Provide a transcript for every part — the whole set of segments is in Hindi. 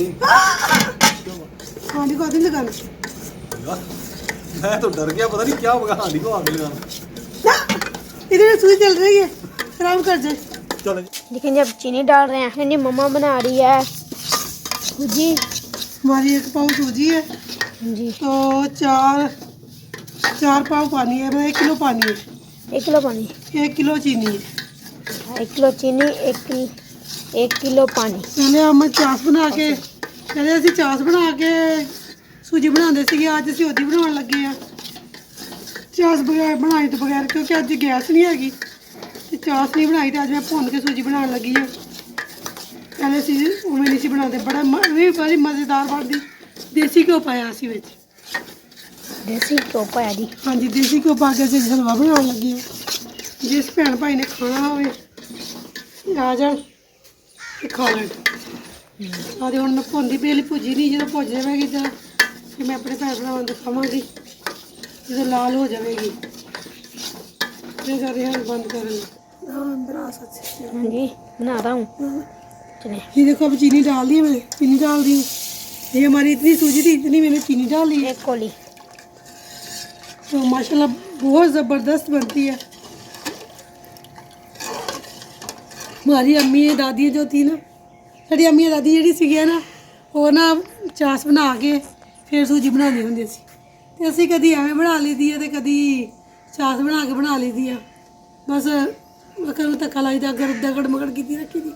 गई। हांडी को आती लगाना। मैं तो डर गया, पता नहीं क्या होगा हांडी को आग लगाना। इधर सुई चल रही है, खराब कर जाए। चलो लेकिन जब चीनी डाल रहे हैं, नहीं मम्मा बना रही है सूजी। हमारी 1 पाव सूजी है जी, तो 4 पाव पानी है, मतलब 1 किलो पानी है। 1 किलो पानी, 1 किलो चीनी है। 1 किलो चीनी, 1 किलो पानी। पहले हम चास बना के, पहले ਅਸੀਂ ਚਾਸ ਬਣਾ ਕੇ सूजी बनाते थे, अज ਅਸੀਂ ਉਹਦੀ बनाने लगे हैं। ਚਾਸ बगैर बनाई तो बगैर, क्योंकि अज गैस नहीं हैगी तो ਚਾਸ नहीं बनाई, तो अज मैं भुन के सूजी बनाने लगी हाँ। पहले ਅਸੀਂ उवें नहीं सी बनाते, बड़ी मज़ेदार बनती। देसी घ्यो पाया ਅਸੀਂ ਵਿੱਚ। देसी घ्यो पाया जी। हाँ जी, देसी घ्यो पा के ਅਸੀਂ हलवा बनाने लगे हैं। जिस भैन भाई ने खाना होवे आ जाए ते खा लें। आदि हम मैं भुनती पी भुजी नहीं, जो भुज जाएगी तो फिर मैं अपने भैन भरावां दिखावांगी, जो लाल हो जाएगी फिर सारे हम बंद कर लें। हाँ बना सकते। हाँ जी, बना रहा हूँ। चले, ये देखो अब चीनी डाल दी मैंने, चीनी डाल दी। ये हमारी इतनी सूजी थी, इतनी मैंने चीनी डाल दी है। 1 कोली। तो माशाल्लाह बहुत ज़बरदस्त बनती है। हमारी अम्मी दादी जो थी ना, साड़ी अम्मी दादी जी सी ना, वो ना ਚਾਸ बना के फिर सूजी बनानी होंदी सी, ते असीं कदी एवें बना लीदी है, ते कदी ਚਾਸ बना के बना लीदी है। बस अगर धक्का लाई दा, अगर दगड़ मगड़ की रखी दी।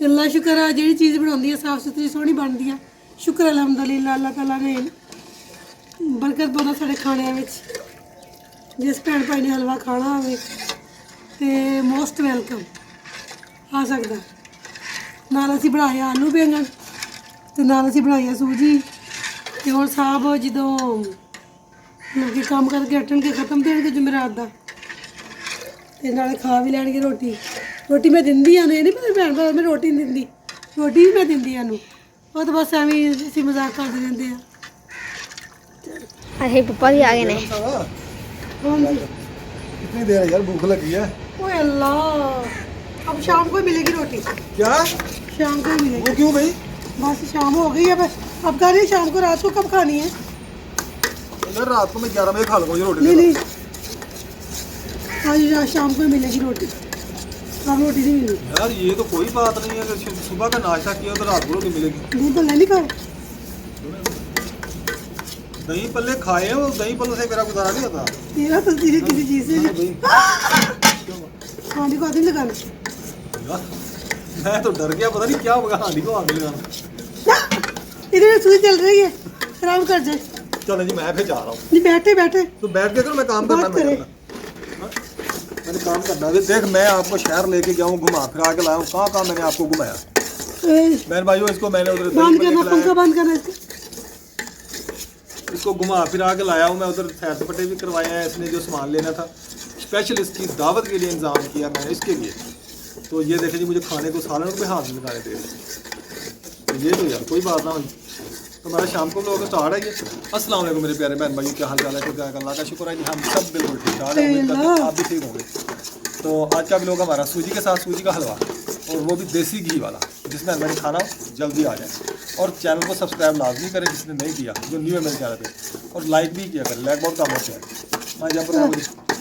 अल्लाह शुक्र है, जी चीज़ बनाती है साफ सुथरी सोहनी बनती है। शुक्र अलहमदुलिल्लाह, अल्लाह ताला ने बरकत पाना साढ़े खाने में। जिस भैन भाई ने हलवा खाना हो तो मोस्ट वेलकम आ सकता। नाल असीं बनाया आलू बैंगन, ते नाल असीं बनाई सूजी। ते हुण साहब जदों लोग काम करके हटणगे, खत्म देणगे जुमेरात दा, ते नाले खा भी लैणगे रोटी। रोटी मैं दिंदी आ, नहीं मेरे भैन भाई मैं रोटी नहीं दिंदी, रोटी भी मैं दिंदी आनू। वो तो बस एवें ही असीं मजाक करदे रहिंदे आ। अरे पप्पा जी आ गए ने। हाँ जी। कितनी देर है यार, भूख लगी है। ओए अल्लाह, अब शाम को ही मिलेगी रोटी। क्या? शाम को ही मिलेगी। वो क्यों भाई? बस शाम हो गई है, बस अब कह रही शाम को, रात को कब खानी है? यार रात को मैं 11 बजे खा लूँगा ये रोटी। नहीं नहीं, आज शाम को ही मिलेगी रोटी, अब रोटी नहीं मिलेगी। यार ये तो कोई बात नहीं है कि सुबह का नाश्ता किया तो रात को रोटी मिलेगी। दूध तो नहीं खाए, दही पल्ले खाए हैं, वो दही पल्ले से मेरा गुजारा नहीं होता। तेरा तस्दीर किसी चीज़ से हांडी को आती लगाना। यार मैं तो डर गया, पता नहीं क्या होगा हांडी को आग लगाना। इधर सुई चल रही है, खराब कर जाए। चलो जी मैं फिर जा रहा हूँ। नहीं बैठे बैठे तो बैठ के करो, मैं काम करना बात करे। मैंने काम करना है। देख मैं आपको शहर लेके गया हूँ, घुमा फिरा के लाया हूँ। कहाँ कहाँ मैंने आपको घुमाया बहन भाइयों। इसको मैंने उधर बंद करना, पंखा बंद करना इसका। इसको घुमा फिरा के लाया हूँ मैं, उधर सैर सपाटे भी करवाए हैं। इसने जो सामान लेना था स्पेशल इसकी दावत के लिए इंतजाम किया मैंने इसके लिए। तो ये देखें जी, मुझे खाने को सालन को हाथ में लगाने दे रहे। तो ये तो यार कोई बात ना हुई। तो हमारा शाम को लोग स्टार्ट है ये। अस्सलाम वालेकुम मेरे प्यारे बहन भाइयों, क्या हाल चाल है? तो अल्लाह का शुक्र है जी, हम सब बिल्कुल ठीक ठाक हैं। उम्मीद करते हैं आप भी ठीक होंगे। तो आज का व्लॉग हमारा सूजी के साथ सूजी का हलवा, और वो भी देसी घी वाला, जिसमें मैंने खाना जल्दी आ जाए। और चैनल को सब्सक्राइब लाजमी करें जिसने नहीं किया, जो न्यू है मेरे चैनल पे, और लाइक भी किया करें, लाइक बहुत कम होते हैं। हाँ जब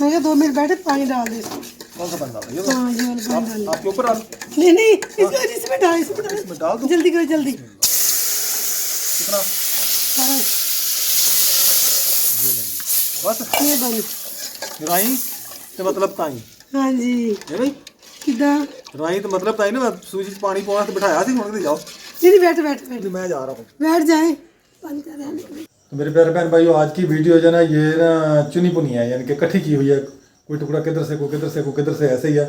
मैं 2 मिनट बैठे, पानी डाल दे इसको। कौन सा बंदा है ये? हाँ ये वाला पानी डाल। आपके ऊपर डाल। नहीं नहीं, इसमें डाल, इसमें डाल दो, जल्दी करो जल्दी। कितना बस ये बंद। राई तो मतलब ताई हाँ जी, है भाई। किदा राई तो मतलब ताई ना, मैं सूजी पानी पाना तो बिठाया थी, हुण जाओ। नहीं बैठ बैठ बैठ, मैं जा रहा हूँ, बैठ जाए। बंद कर रहे। तो मेरे प्यारे बहन भाइयों, आज की वीडियो जो ना ये ना चुनी पुनी है, यानी कि इकट्ठी की हुई है। कोई टुकड़ा किधर से, कोई किधर से, कोई किधर से, ऐसे ही है।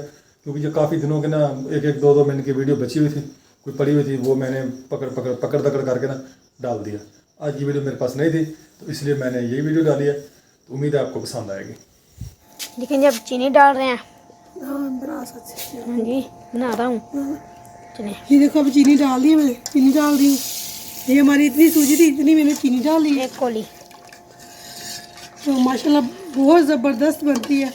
क्योंकि जो काफ़ी दिनों के ना 1-1, 2-2 मिनट की वीडियो बची हुई थी, कोई पड़ी हुई थी, वो मैंने पकड़ दकड़ करके ना डाल दिया। आज की वीडियो मेरे पास नहीं थी, तो इसलिए मैंने यही वीडियो डाली है। तो उम्मीद है आपको पसंद आएगी। लेकिन जब चीनी डाल रहे हैं, हाँ बना सकते। हाँ जी, बना रहा हूँ। चले, ये देखो अब चीनी डाल दी मैंने, चीनी डाल दी। ये हमारी इतनी सूजी थी, इतनी मैंने चीनी डाल दी। 1 कोली। तो माशाल्लाह बहुत ज़बरदस्त बनती है।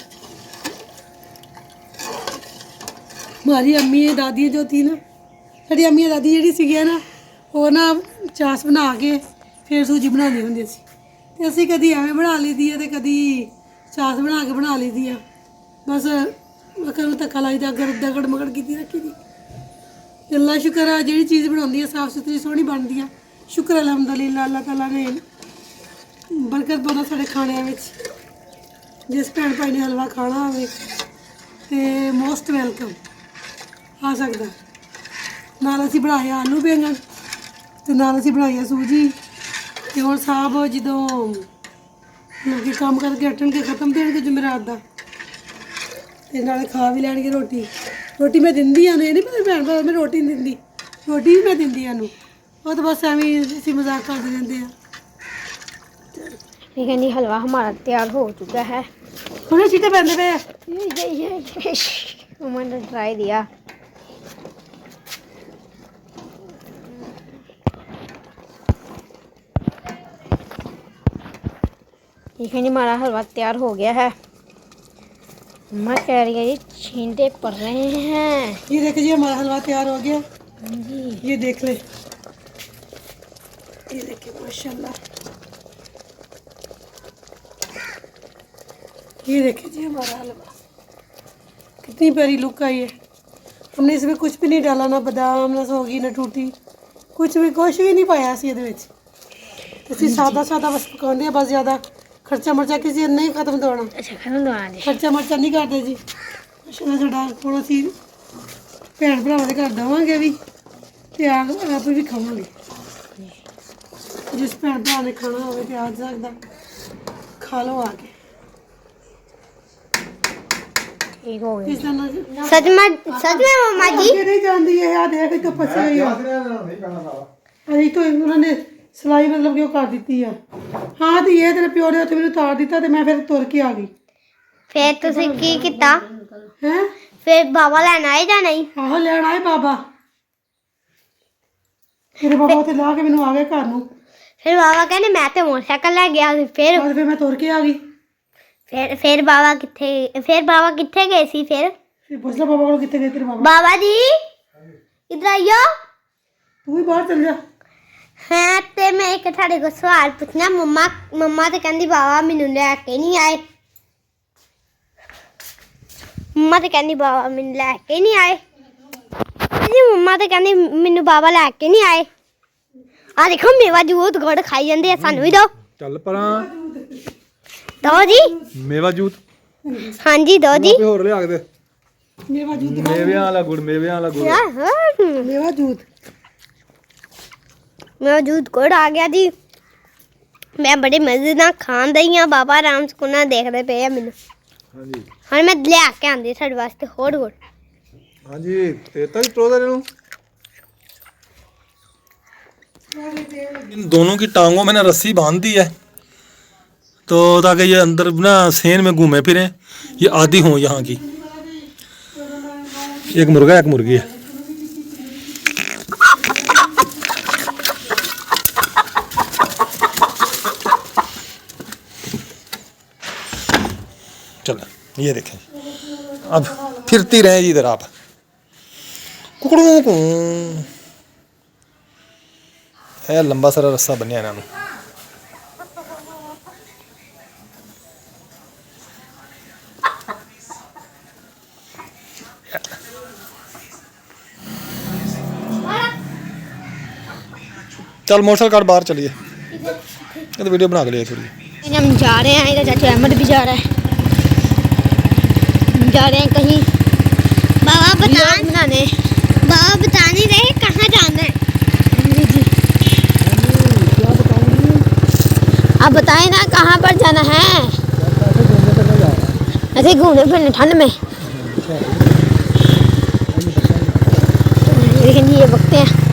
हमारी अम्मी दादी जो थी ना, साड़ी अम्मी दादी जी सी ना, ਉਹ ਨਾ ਚਾਸ ਬਣਾ ਕੇ ਫਿਰ ਸੂਜੀ ਬਣਾਉਂਦੇ ਹੁੰਦੇ ਸੀ ਤੇ ਅਸੀਂ ਕਦੀ ਐਵੇਂ ਬਣਾ ਲਈਦੀ ਆ ਤੇ ਕਦੀ ਚਾਸ ਬਣਾ ਕੇ ਬਣਾ ਲਈਦੀ ਆ ਬਸ ਮੱਖਣ ਨੂੰ ਧੱਕਾ ਲਾਈਦਾ ਦਗੜ ਮਗੜ ਕੀਤੀ ਰੱਖੀ ਦੀ ਤੇ ਅੱਲਾ ਸ਼ੁਕਰ ਆ ਜਿਹੜੀ ਚੀਜ਼ ਬਣਾਉਂਦੀ ਆ ਸਾਫ ਸੁਥਰੀ ਸੋਹਣੀ ਬਣਦੀ ਆ ਸ਼ੁਕਰ ਅਲਹਮਦੁਲਿਲਾ ਅੱਲਾਹ ਤਾਲਾ ਨੇ ਬਰਕਤ ਪਾਉਣਾ ਸਾਡੇ ਖਾਣਿਆਂ ਵਿੱਚ ਜਿਸ ਭੈਣ ਭਾਈ ਨੇ ਹਲਵਾ ਖਾਣਾ ਹੋਵੇ ਤੇ ਮੋਸਟ ਵੈਲਕਮ ਆ ਸਕਦਾ ਨਾਲ ਅਸੀਂ ਬਣਾਇਆ ਆਲੂ ਬੈਂਗਣ ਤੇ ਨਾਲ ਅਸੀਂ ਬਣਾਈ ਆ ਸੂਜੀ ਤੇ ਹੁਣ ਸਾਹਿਬ ਜਦੋਂ ਲੋਕੀ ਕੰਮ ਕਰਕੇ ਹਟਣਗੇ ਖਤਮ ਦੇਣਗੇ ਜੁਮੇਰਾਤ ਦਾ ਤੇ ਨਾਲੇ ਖਾ ਵੀ ਲੈਣਗੇ ਰੋਟੀ ਮੈਂ ਦਿੰਦੀ ਆ ਨੇ ਨਹੀਂ ਪਤਾ ਭੈਣ ਭਾਈ ਮੈਂ ਰੋਟੀ ਨਹੀਂ ਦਿੰਦੀ ਰੋਟੀ ਵੀ ਮੈਂ ਦਿੰਦੀ ਆ ਨੂੰ ਉਹ ਤਾਂ ਬਸ ਐਵੇਂ ਅਸੀਂ ਮਜ਼ਾਕ ਕਰਦੇ ਰਹਿੰਦੇ ਆ ठीक है जी हलवा हमारा तैयार हो चुका है ਉਹਨੇ ਚੀਟੇ ਪੈਂਦੇ ਪਏ ਆ मम्मा ने ट्राई दिया ठीक है जी हमारा हलवा तैयार हो गया है मम्मा कह रही है जी छींटे पड़ रहे हैं ये देखिए जी हमारा हलवा तैयार हो गया जी ये देख ले ये देखिए माशाल्लाह ये देखिए जी हमारा हलवा कितनी प्यारी लुक आई है हमने इसमें कुछ भी नहीं डाला ना बादाम ना सौगी ना टूटी कुछ भी नहीं पाया ਅਸੀਂ ਇਹਦੇ ਵਿੱਚ ਅਸੀਂ ਸਾਦਾ ਬਸ ਪਕਾਉਂਦੇ ਆ ਬਸ ਜ਼ਿਆਦਾ ਖਰਚਾ ਮਰਚਾ ਕਿਸੇ ਨੇ ਨਹੀਂ ਖਤਮ ਹੋਣਾ अच्छा खत्म दवा दे ਖਰਚਾ ਮਰਚਾ ਨਹੀਂ ਕਰਦੇ ਜੀ ਮਾਸ਼ਾਅੱਲਾ ਸਾਡਾ ਹੁਣ ਅਸੀਂ ਭੈਣ ਭਰਾਵਾਂ ਦੇ ਘਰ ਦੇਵਾਂਗੇ ਵੀ ਤੇ ਆਪ ਵੀ ਖਾਵਾਂਗੇ ਜਿਸ ਭੈਣ ਭਰਾ ਨੇ ਖਾਣਾ ਹੋਵੇ ਤੇ ਆ ਸਕਦਾ ਖਾ ਲਓ ਆ ਕੇ ठीक हो गया ਇਸ ਤਰ੍ਹਾਂ सच में मम्मा जी ਅੱਗੇ ਨਹੀਂ ਜਾਂਦੀ ਹੈ ਆ ਦੇਖ ਇੱਕ ਫਸਿਆ ਹੋਈ ਆ ਅਜੇ ਤੋਂ ਉਹਨਾਂ ਨੇ ਸਲਾਈ ਮਤਲਬ ਕਿ ਉਹ ਕਰ ਦਿੱਤੀ ਆ ਹਾਂ ਤੇ ਇਹ ਤੇਰੇ ਪਿਓ ਨੇ ਉੱਥੇ ਮੈਨੂੰ ਤਾਰ ਦਿੱਤਾ ਤੇ ਮੈਂ ਫਿਰ ਤੁਰ ਕੇ ਆ ਗਈ फिर तुसी की किता ਹੈ फिर बाबा लेना आए या नहीं ਆਹੋ ਲੈਣ ਆਏ ਬਾਬਾ ਤੇਰੇ ਬਾਬਾ ਉੱਥੇ ਲਾ ਕੇ ਮੈਨੂੰ ਆ ਗਏ ਘਰ ਨੂੰ फिर बाबा कहने मैं तो मोटरसाइकिल ले गया फिर ਬਾਅਦ ਫਿਰ ਮੈਂ ਤੁਰ ਕੇ ਆ ਗਈ फिर बाबा किथे गए सी फिर ਫਿਰ ਪੁੱਛ ਲੈ ਬਾਬਾ ਕੋਲ ਕਿੱਥੇ ਗਏ ਤੇਰੇ ਬਾਬਾ बाबा जी इधर आइयो ਤੂੰ ਵੀ ਬਾਹਰ ਚੱਲ ਜਾ हाँ ते मैं एक थाड़े को सवाल पूछना मम्मा तो कहती बाबा मैनू लैके नहीं आए मम्मा तो कहती बाबा मैनू लैके नहीं आए जी मम्मा तो कहती मैनू बाबा लैके नहीं आए आ देखो मेवा जूत गुड़ खाई जाते हैं सानू भी दो ਚੱਲ ਪਰਾਂ दो जी ਮੇਵਾ ਜੂਤ हाँ जी दो जी ਆਪੇ ਹੋਰ ਲਿਆ ਕੇ ਦੇ ਮੇਵਾ ਜੂਤ ਮੇਵਿਆਂ ਵਾਲਾ ਗੁੜ ਮੇਵਾ ਜੂਤ मेरा जूत गुड़ आ गया जी मैं बड़े मजे ना खान दई हाँ बाबा आराम से कुना देखते पे है मैनू ਹਾਂਜੀ हाँ मैं लिया के आंदी साढ़े वास्ते होर गुड़ ਹਾਂਜੀ ਤੇ ਤਾਂ ਟੋਦਰ ਨੂੰ इन दोनों की टांगों में ना रस्सी बांध दी है तो ताकि ये अंदर ना सेन में घूमे फिरे ये आदि हों यहाँ की एक मुर्गा एक मुर्गी है चलो ये देखें अब फिरती रहे जी इधर आप कुकड़ों को है लंबा सारा रस्सा बनिया इन्होंने चल मोटरसाइकिल कार बाहर चलिए ये तो वीडियो बना के लिए थोड़ी हम जा रहे हैं इधर चाचू अहमद भी जा रहा है हम जा रहे हैं कहीं बाबा बनाने बाबा बता नहीं रहे कहाँ जाना है जी आप बताएं ना कहाँ पर जाना है ऐसे घूमने फिरने ठंड में लेकिन ये बकते हैं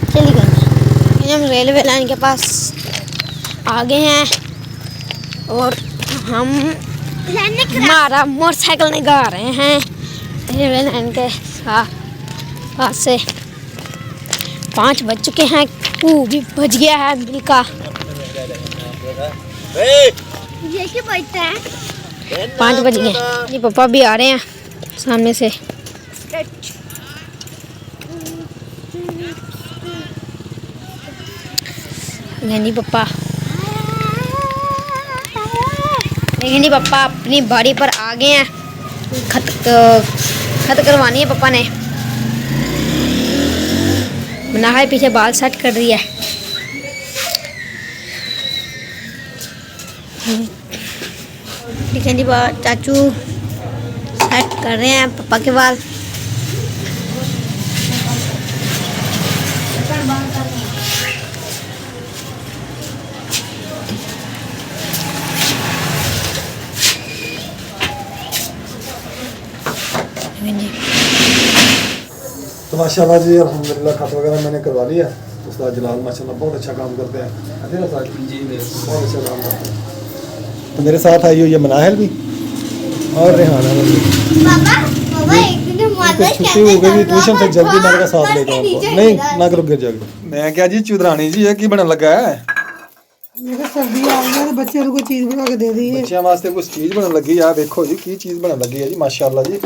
चली गई हम रेलवे लाइन के पास आ गए हैं और हम हमारा मोटरसाइकिल निकाल रहे हैं रेलवे लाइन के पास से 5 बज चुके हैं कू भी बज गया है बिल का ये क्या बजता है 5 बज गए ये पापा भी आ रहे हैं सामने से देखें जी पापा, देखें जी पापा अपनी बाड़ी पर आ गए हैं। खत करवानी है पापा ने। मना है पीछे बाल सेट कर रही है। देखें जी चाचू सेट कर रहे हैं पापा के बाल। तो माशाल्लाह जी अल्हम्दुलिल्लाह खत वगैरह मैंने करवा लिया। उस्ताद जलाल माशाल्लाह बहुत अच्छा काम करते हैं। अरे उस्ताद जी बहुत अच्छा काम करते हैं। तो मेरे साथ आई हुई है मनाहिल भी और रेहाना भी। छुट्टी हो गई ट्यूशन से जल्दी मैंने का साथ लेके उनको नहीं ना करो गिर जाएगा। मैं क्या जी चुदरानी जी ये की बनने लगा है। मेरे सर्दी आ गई है बच्चे को चीज बना के दे दी है। बच्चों वास्ते कुछ चीज बनने लगी है। देखो जी की चीज बनने लगी है जी माशाल्लाह जी।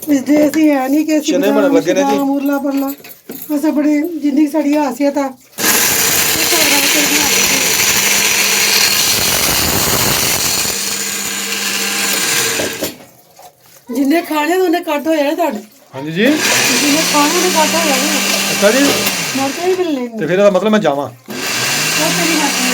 इस ऐसी है नहीं कि चने बनने लगे ने जी। मुरला परला ऐसे बड़ी जिंदगी साड़ी हासियत है। जिन्हें खाने तो उन्हें कट हो जाने ਤੁਹਾਡੇ। हाँ जी जी जिन्हें खाने उन्हें कट हो जाने। अच्छा जी मरते ही मिलने। तो फिर मतलब मैं जावा। वो तेरी बात है।